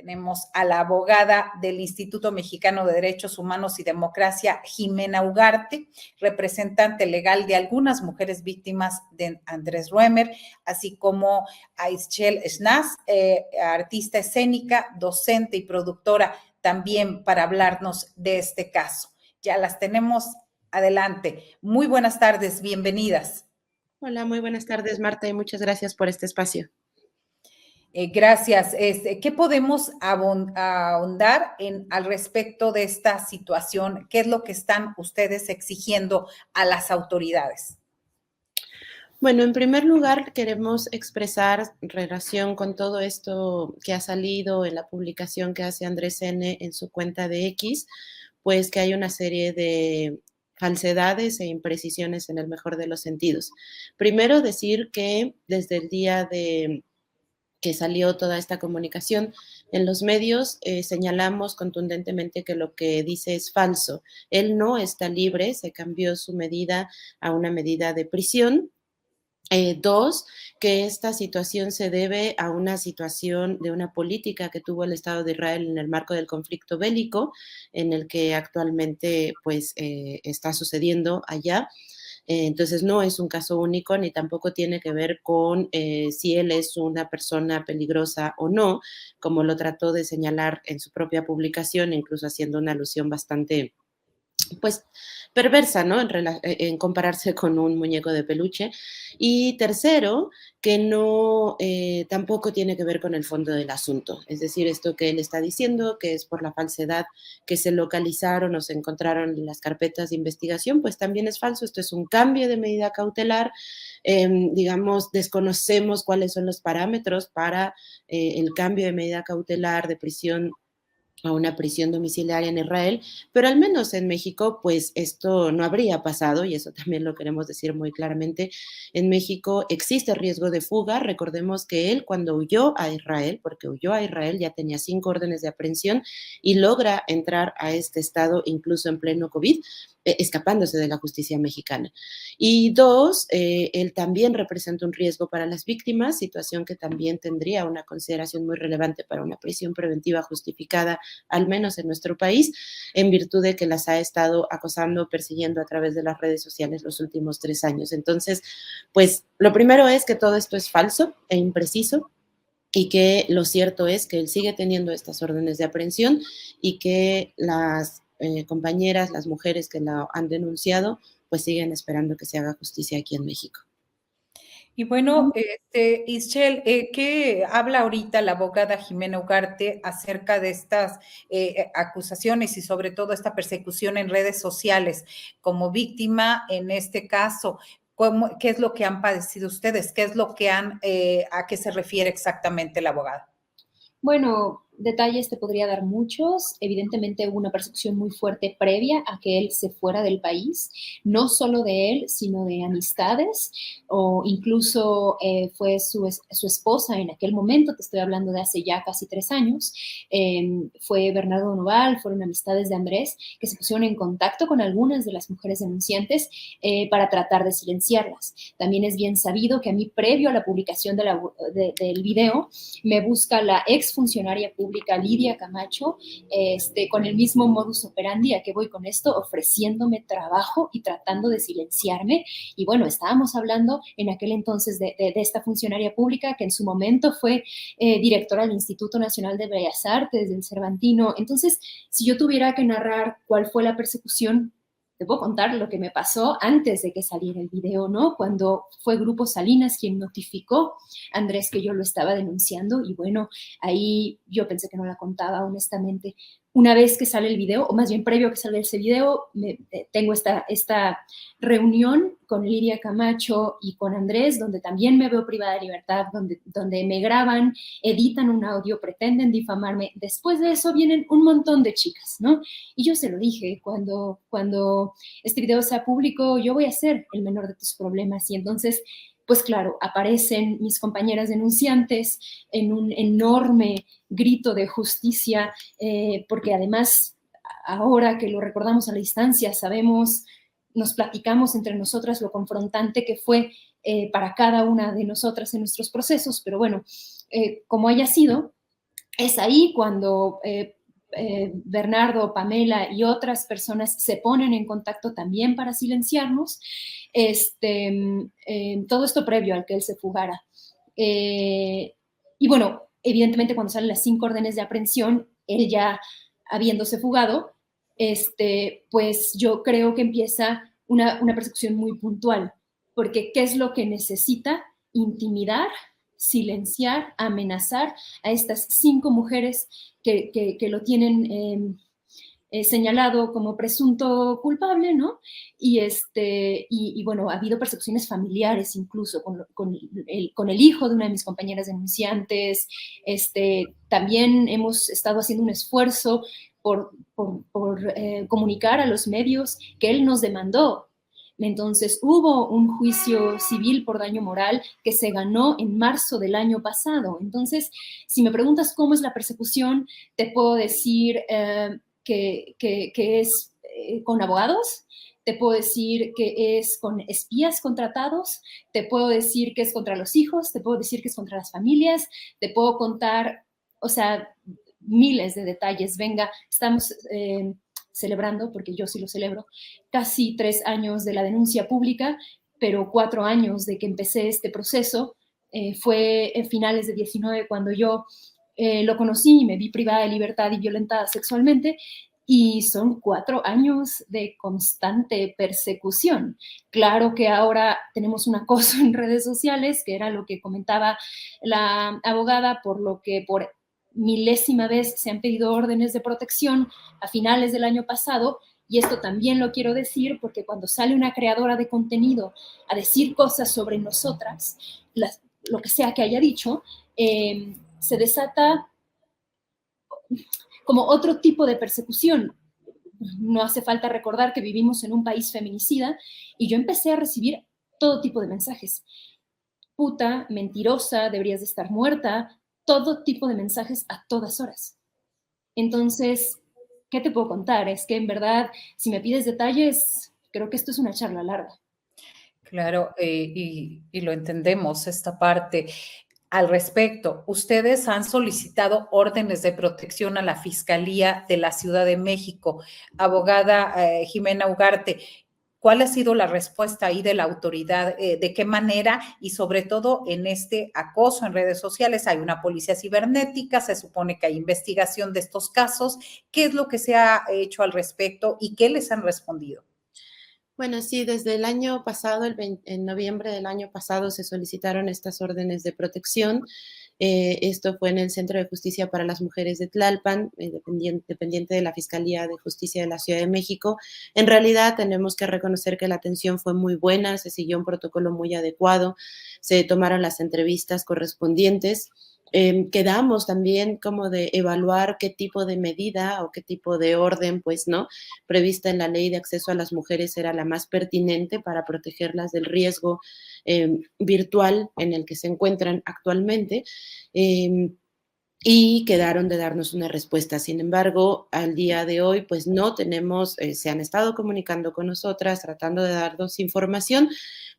tenemos a la abogada del Instituto Mexicano de Derechos Humanos y Democracia, Jimena Ugarte, representante legal de algunas mujeres víctimas de Andrés Ruemer, así como a Ischel Schnaz, artista escénica, docente y productora, también para hablarnos de este caso. Ya las tenemos. Adelante. Muy buenas tardes, bienvenidas. Hola, muy buenas tardes, Marta, y muchas gracias por este espacio. Gracias. ¿Qué podemos ahondar al respecto de esta situación? ¿Qué es lo que están ustedes exigiendo a las autoridades? Bueno, en primer lugar, queremos expresar relación con todo esto que ha salido en la publicación que hace Andrés N. en su cuenta de X, pues que hay una serie de falsedades e imprecisiones en el mejor de los sentidos. Primero, decir que desde el día de que salió toda esta comunicación en los medios, señalamos contundentemente que lo que dice es falso. Él no está libre, se cambió su medida a una medida de prisión. Dos, que esta situación se debe a una situación de una política que tuvo el Estado de Israel en el marco del conflicto bélico, en el que actualmente pues, está sucediendo allá. Entonces no es un caso único ni tampoco tiene que ver con si él es una persona peligrosa o no, como lo trató de señalar en su propia publicación, incluso haciendo una alusión bastante pues perversa, ¿no? En compararse con un muñeco de peluche. Y tercero, que no, tampoco tiene que ver con el fondo del asunto. Es decir, esto que él está diciendo, que es por la falsedad que se localizaron o se encontraron en las carpetas de investigación, pues también es falso. Esto es un cambio de medida cautelar. Digamos, desconocemos cuáles son los parámetros para el cambio de medida cautelar de prisión a una prisión domiciliaria en Israel, pero al menos en México, pues esto no habría pasado, y eso también lo queremos decir muy claramente. En México existe riesgo de fuga. Recordemos que él, cuando huyó a Israel, porque huyó a Israel, ya tenía 5 órdenes de aprehensión y logra entrar a este estado incluso en pleno COVID, escapándose de la justicia mexicana. Y dos, él también representa un riesgo para las víctimas, situación que también tendría una consideración muy relevante para una prisión preventiva justificada, al menos en nuestro país, en virtud de que las ha estado acosando, persiguiendo a través de las redes sociales los últimos 3 años. Entonces, pues lo primero es que todo esto es falso e impreciso, y que lo cierto es que él sigue teniendo estas órdenes de aprehensión y que las compañeras, las mujeres que la han denunciado, pues siguen esperando que se haga justicia aquí en México. Y bueno, Ischel, ¿qué habla ahorita la abogada Jimena Ugarte acerca de estas acusaciones y sobre todo esta persecución en redes sociales como víctima en este caso? ¿Qué es lo que han padecido ustedes? ¿Qué es lo que a qué se refiere exactamente la abogada? Bueno, detalles te podría dar muchos. Evidentemente hubo una persecución muy fuerte previa a que él se fuera del país, no solo de él, sino de amistades, o incluso fue su esposa en aquel momento, te estoy hablando de hace ya casi 3 años, fue Bernardo Noval, fueron amistades de Andrés, que se pusieron en contacto con algunas de las mujeres denunciantes para tratar de silenciarlas. También es bien sabido que a mí, previo a la publicación del video, me busca la exfuncionaria pública Lidia Camacho, con el mismo modus operandi. ¿A qué voy con esto? Ofreciéndome trabajo y tratando de silenciarme. Y bueno, estábamos hablando en aquel entonces de esta funcionaria pública que en su momento fue directora del Instituto Nacional de Bellas Artes, del Cervantino. Entonces, si yo tuviera que narrar cuál fue la persecución, te puedo contar lo que me pasó antes de que saliera el video, ¿no? Cuando fue Grupo Salinas quien notificó a Andrés que yo lo estaba denunciando, y bueno, ahí yo pensé que no la contaba, honestamente. Una vez que sale el video, o más bien previo a que salga ese video, tengo esta reunión con Lidia Camacho y con Andrés, donde también me veo privada de libertad, donde me graban, editan un audio, pretenden difamarme. Después de eso vienen un montón de chicas, ¿no? Y yo se lo dije, cuando este video sea público, yo voy a ser el menor de tus problemas. Y entonces, pues claro, aparecen mis compañeras denunciantes en un enorme grito de justicia, porque además, ahora que lo recordamos a la distancia, sabemos, nos platicamos entre nosotras lo confrontante que fue para cada una de nosotras en nuestros procesos, pero bueno, como haya sido, es ahí cuando Bernardo, Pamela y otras personas se ponen en contacto también para silenciarnos. Todo esto previo al que él se fugara. Y bueno, evidentemente cuando salen las 5 órdenes de aprehensión, él ya habiéndose fugado, pues yo creo que empieza una persecución muy puntual, porque ¿qué es lo que necesita? Intimidar, silenciar, amenazar a estas 5 mujeres que lo tienen señalado como presunto culpable, ¿no? Y bueno, ha habido persecuciones familiares incluso con el hijo de una de mis compañeras denunciantes. También hemos estado haciendo un esfuerzo por comunicar a los medios que él nos demandó. Entonces, hubo un juicio civil por daño moral que se ganó en marzo del año pasado. Entonces, si me preguntas cómo es la persecución, te puedo decir que es con abogados, te puedo decir que es con espías contratados, te puedo decir que es contra los hijos, te puedo decir que es contra las familias, te puedo contar, o sea, miles de detalles. Venga, estamos celebrando, porque yo sí lo celebro, casi 3 años de la denuncia pública, pero 4 años de que empecé este proceso. Fue en finales de 19 cuando yo lo conocí y me vi privada de libertad y violentada sexualmente, y son 4 años de constante persecución. Claro que ahora tenemos un acoso en redes sociales, que era lo que comentaba la abogada, por lo que por milésima vez se han pedido órdenes de protección a finales del año pasado. Y esto también lo quiero decir porque cuando sale una creadora de contenido a decir cosas sobre nosotras, lo que sea que haya dicho, se desata como otro tipo de persecución. No hace falta recordar que vivimos en un país feminicida y yo empecé a recibir todo tipo de mensajes. Puta, mentirosa, deberías de estar muerta, todo tipo de mensajes a todas horas. Entonces, ¿qué te puedo contar? Es que en verdad, si me pides detalles, creo que esto es una charla larga. Claro, y lo entendemos esta parte. Al respecto, ustedes han solicitado órdenes de protección a la Fiscalía de la Ciudad de México. Abogada Jimena Ugarte, ¿cuál ha sido la respuesta ahí de la autoridad? ¿De qué manera? Y sobre todo en este acoso en redes sociales, hay una policía cibernética, se supone que hay investigación de estos casos. ¿Qué es lo que se ha hecho al respecto y qué les han respondido? Bueno, sí, desde el año pasado, en noviembre del año pasado, se solicitaron estas órdenes de protección. Esto fue en el Centro de Justicia para las Mujeres de Tlalpan, dependiente de la Fiscalía de Justicia de la Ciudad de México. En realidad, tenemos que reconocer que la atención fue muy buena, se siguió un protocolo muy adecuado, se tomaron las entrevistas correspondientes. Quedamos también como de evaluar qué tipo de medida o qué tipo de orden, pues, ¿no?, prevista en la Ley de Acceso a las Mujeres era la más pertinente para protegerlas del riesgo virtual en el que se encuentran actualmente. Y quedaron de darnos una respuesta. Sin embargo, al día de hoy, pues no tenemos, se han estado comunicando con nosotras, tratando de darnos información,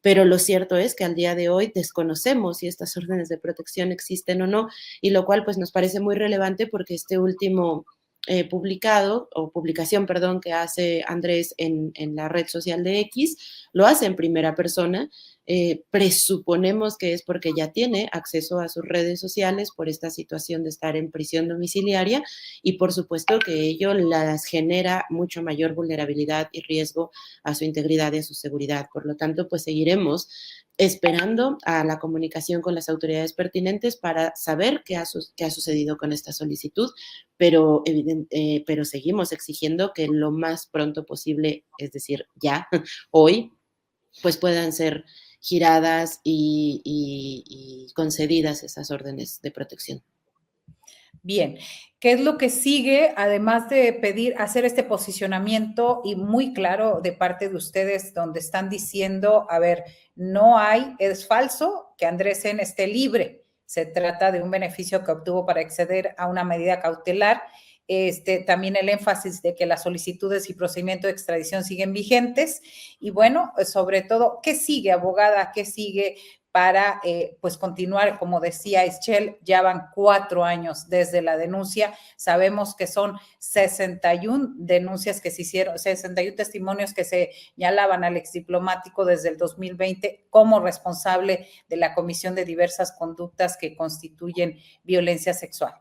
pero lo cierto es que al día de hoy desconocemos si estas órdenes de protección existen o no, y lo cual pues nos parece muy relevante porque este último publicación, perdón, que hace Andrés en la red social de X, lo hace en primera persona. Presuponemos que es porque ya tiene acceso a sus redes sociales por esta situación de estar en prisión domiciliaria y por supuesto que ello las genera mucho mayor vulnerabilidad y riesgo a su integridad y a su seguridad. Por lo tanto, pues seguiremos esperando a la comunicación con las autoridades pertinentes para saber qué ha sucedido con esta solicitud, pero seguimos exigiendo que lo más pronto posible, es decir, ya, hoy, pues puedan ser giradas y concedidas esas órdenes de protección. Bien, ¿qué es lo que sigue? Además de pedir, hacer este posicionamiento y muy claro de parte de ustedes, donde están diciendo, a ver, no hay, es falso que Andrés N. esté libre. Se trata de un beneficio que obtuvo para acceder a una medida cautelar. También el énfasis de que las solicitudes y procedimiento de extradición siguen vigentes. Y bueno, sobre todo, ¿qué sigue, abogada? ¿Qué sigue? para pues continuar, como decía Ischel, ya van 4 años desde la denuncia. Sabemos que son 61 denuncias que se hicieron, 61 testimonios que se señalaban al exdiplomático desde el 2020 como responsable de la comisión de diversas conductas que constituyen violencia sexual.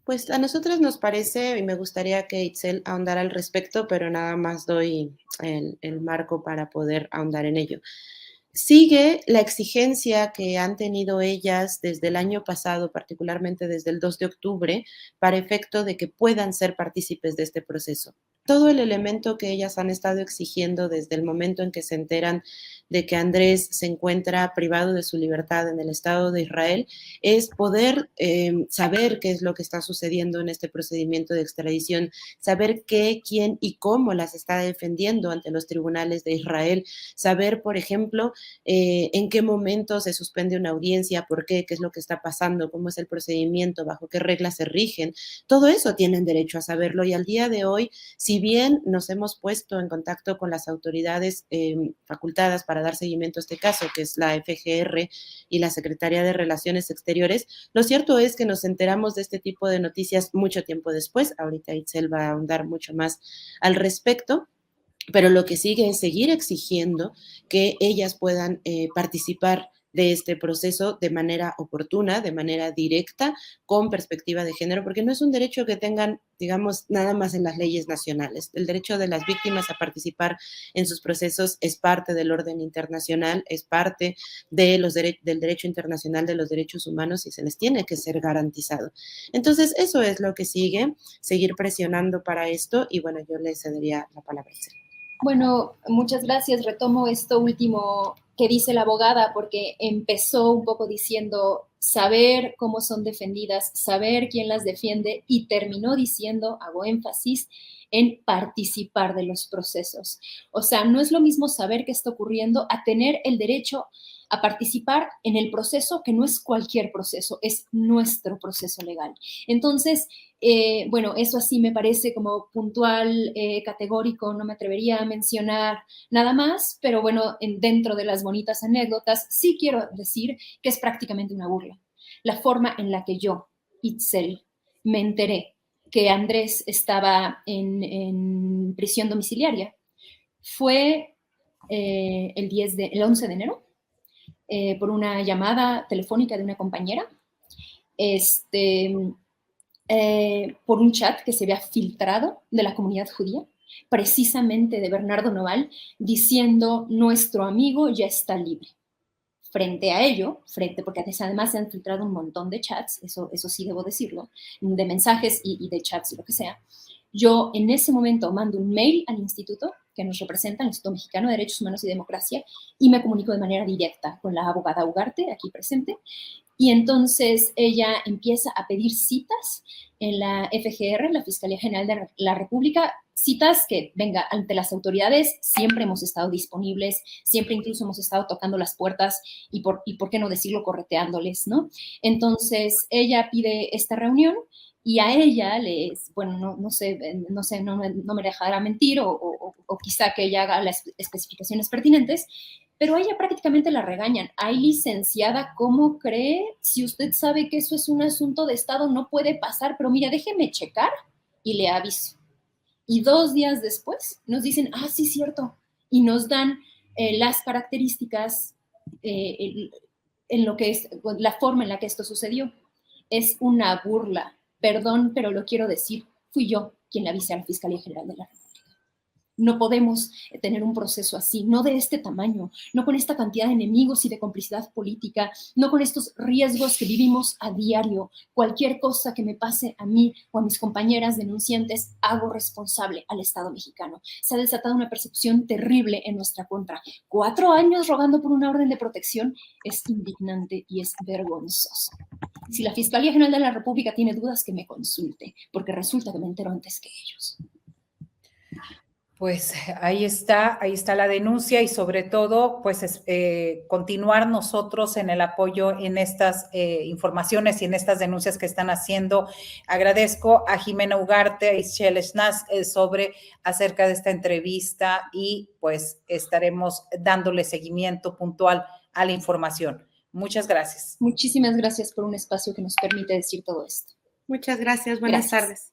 Pues a nosotros nos parece, y me gustaría que Itzel ahondara al respecto, pero nada más doy el marco para poder ahondar en ello. Sigue la exigencia que han tenido ellas desde el año pasado, particularmente desde el 2 de octubre, para efecto de que puedan ser partícipes de este proceso. Todo el elemento que ellas han estado exigiendo desde el momento en que se enteran de que Andrés se encuentra privado de su libertad en el Estado de Israel es poder saber qué es lo que está sucediendo en este procedimiento de extradición, saber qué, quién y cómo las está defendiendo ante los tribunales de Israel, saber, por ejemplo, en qué momento se suspende una audiencia, por qué es lo que está pasando, cómo es el procedimiento, bajo qué reglas se rigen. Todo eso tienen derecho a saberlo y al día de hoy, si bien nos hemos puesto en contacto con las autoridades facultadas para dar seguimiento a este caso, que es la FGR y la Secretaría de Relaciones Exteriores, lo cierto es que nos enteramos de este tipo de noticias mucho tiempo después. Ahorita Itzel va a ahondar mucho más al respecto. Pero lo que sigue es seguir exigiendo que ellas puedan participar de este proceso de manera oportuna, de manera directa, con perspectiva de género, porque no es un derecho que tengan, digamos, nada más en las leyes nacionales. El derecho de las víctimas a participar en sus procesos es parte del orden internacional, es parte de del derecho internacional de los derechos humanos y se les tiene que ser garantizado. Entonces, eso es lo que sigue, seguir presionando para esto y bueno, yo le cedería la palabra a Itzel. Bueno, muchas gracias. Retomo esto último que dice la abogada, porque empezó un poco diciendo saber cómo son defendidas, saber quién las defiende, y terminó diciendo, hago énfasis, en participar de los procesos. O sea, no es lo mismo saber qué está ocurriendo a tener el derecho a participar en el proceso, que no es cualquier proceso, es nuestro proceso legal. Entonces, bueno, eso así me parece como puntual, categórico, no me atrevería a mencionar nada más, pero bueno, dentro de las bonitas anécdotas, sí quiero decir que es prácticamente una burla. La forma en la que yo, Itzel, me enteré que Andrés estaba en prisión domiciliaria fue el 11 de enero, por una llamada telefónica de una compañera, por un chat que se había filtrado de la comunidad judía, precisamente de Bernardo Noval, diciendo nuestro amigo ya está libre. Frente a ello, porque además se han filtrado un montón de chats, eso sí debo decirlo, de mensajes y de chats y lo que sea, yo en ese momento mando un mail al instituto que nos representa, el Instituto Mexicano de Derechos Humanos y Democracia, y me comunico de manera directa con la abogada Ugarte, aquí presente, y entonces ella empieza a pedir citas en la FGR, la Fiscalía General de la República, citas que, venga, ante las autoridades siempre hemos estado disponibles, siempre incluso hemos estado tocando las puertas y por qué no decirlo, correteándoles, ¿no? Entonces ella pide esta reunión y a ella bueno, no sé, no me dejará mentir o quizá que ella haga las especificaciones pertinentes, pero a ella prácticamente la regañan. Ay, licenciada, ¿cómo cree? Si usted sabe que eso es un asunto de Estado, no puede pasar, pero mira, déjeme checar y le aviso. Y 2 días después nos dicen, sí, cierto, y nos dan las características en lo que es la forma en la que esto sucedió. Es una burla. Perdón, pero lo quiero decir, fui yo quien le avisé a la Fiscalía General de la República. No podemos tener un proceso así, no de este tamaño, no con esta cantidad de enemigos y de complicidad política, no con estos riesgos que vivimos a diario. Cualquier cosa que me pase a mí o a mis compañeras denunciantes, hago responsable al Estado mexicano. Se ha desatado una persecución terrible en nuestra contra. 4 años rogando por una orden de protección es indignante y es vergonzoso. Si la Fiscalía General de la República tiene dudas, que me consulte, porque resulta que me entero antes que ellos. Pues ahí está la denuncia y sobre todo, pues continuar nosotros en el apoyo en estas informaciones y en estas denuncias que están haciendo. Agradezco a Jimena Ugarte, a Ischel Schnaz acerca de esta entrevista y pues estaremos dándole seguimiento puntual a la información. Muchas gracias. Muchísimas gracias por un espacio que nos permite decir todo esto. Muchas gracias. Buenas tardes.